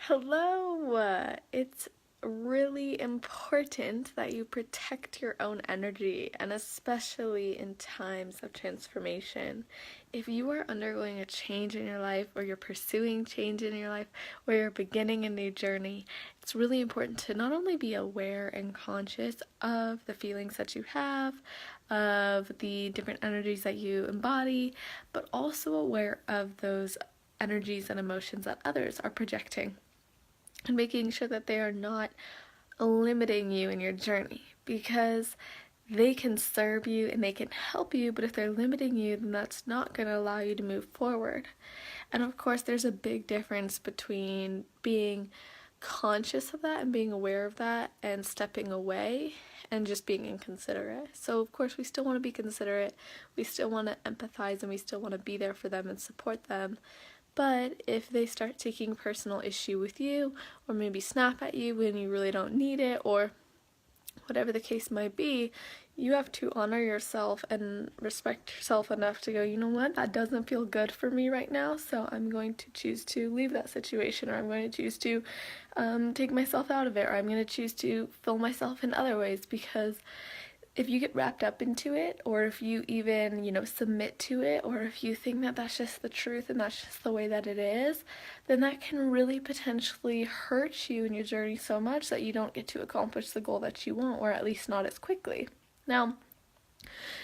Hello! It's really important that you protect your own energy, and especially in times of transformation. If you are undergoing a change in your life, or you're pursuing change in your life, or you're beginning a new journey, it's really important to not only be aware and conscious of the feelings that you have, of the different energies that you embody, but also aware of those energies and emotions that others are projecting, and making sure that they are not limiting you in your journey, because they can serve you and they can help you, but if they're limiting you, then that's not going to allow you to move forward. And of course, there's a big difference between being conscious of that and being aware of that and stepping away and just being inconsiderate. So of course we still want to be considerate, we still want to empathize, and we still want to be there for them and support them. But if they start taking personal issue with you, or maybe snap at you when you really don't need it, or whatever the case might be, you have to honor yourself and respect yourself enough to go, you know what, that doesn't feel good for me right now, so I'm going to choose to leave that situation, or I'm going to choose to take myself out of it, or I'm going to choose to fill myself in other ways. Because if you get wrapped up into it, or if you even, submit to it, or if you think that that's just the truth and that's just the way that it is, then that can really potentially hurt you in your journey so much that you don't get to accomplish the goal that you want, or at least not as quickly. Now,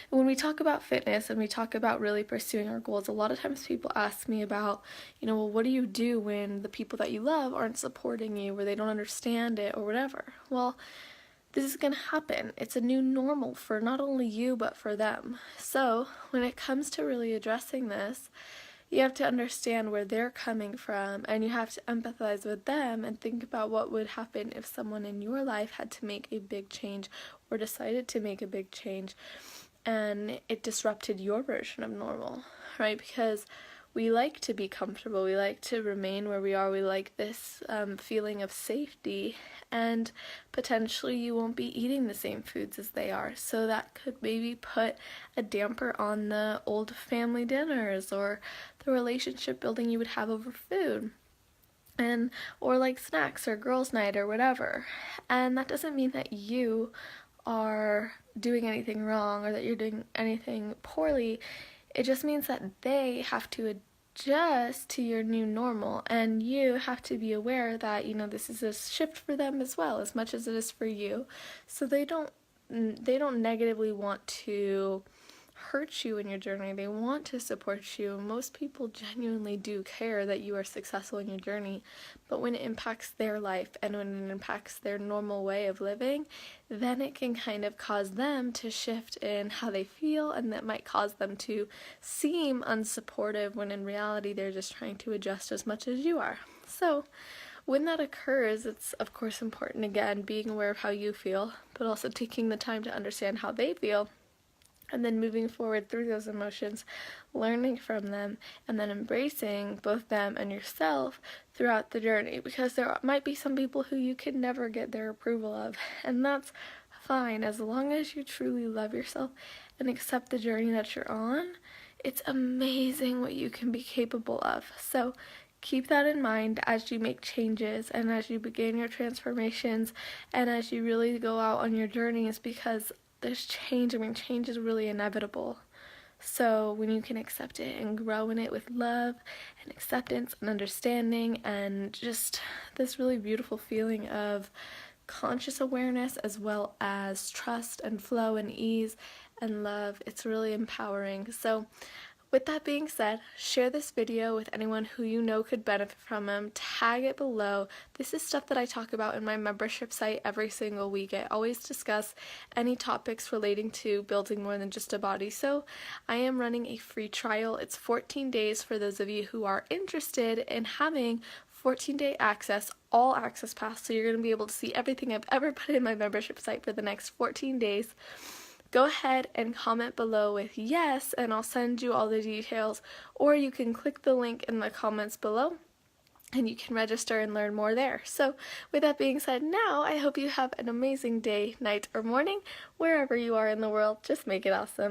when we talk about fitness and we talk about really pursuing our goals, a lot of times people ask me about, well, what do you do when the people that you love aren't supporting you, or they don't understand it, or whatever? Well, this is going to happen. It's a new normal for not only you, but for them. So when it comes to really addressing this, you have to understand where they're coming from, and you have to empathize with them and think about what would happen if someone in your life had to make a big change, or decided to make a big change, and it disrupted your version of normal, right? Because we like to be comfortable, we like to remain where we are, we like this feeling of safety, and potentially you won't be eating the same foods as they are, so that could maybe put a damper on the old family dinners, or the relationship building you would have over food, or like snacks, or girls' night, or whatever. And that doesn't mean that you are doing anything wrong, or that you're doing anything poorly. It just means that they have to adjust to your new normal, and you have to be aware that, this is a shift for them as well, as much as it is for you. So they don't negatively want to hurt you in your journey. They want to support you. Most people genuinely do care that you are successful in your journey, but when it impacts their life and when it impacts their normal way of living, then it can kind of cause them to shift in how they feel, and that might cause them to seem unsupportive when in reality they're just trying to adjust as much as you are. So when that occurs, it's of course important, again, being aware of how you feel, but also taking the time to understand how they feel, and then moving forward through those emotions, learning from them, and then embracing both them and yourself throughout the journey. Because there might be some people who you can never get their approval of, and that's fine. As long as you truly love yourself and accept the journey that you're on, it's amazing what you can be capable of. So keep that in mind as you make changes, and as you begin your transformations, and as you really go out on your journeys, because there's change. Change is really inevitable. So when you can accept it and grow in it with love and acceptance and understanding, and just this really beautiful feeling of conscious awareness, as well as trust and flow and ease and love, it's really empowering. So with that being said, share this video with anyone who you know could benefit from them. Tag it below. This is stuff that I talk about in my membership site every single week. I always discuss any topics relating to building more than just a body. So I am running a free trial. It's 14 days for those of you who are interested in having 14-day access, all access pass. So you're going to be able to see everything I've ever put in my membership site for the next 14 days. Go ahead and comment below with yes, and I'll send you all the details, or you can click the link in the comments below and you can register and learn more there. So with that being said, now I hope you have an amazing day, night, or morning, wherever you are in the world. Just make it awesome.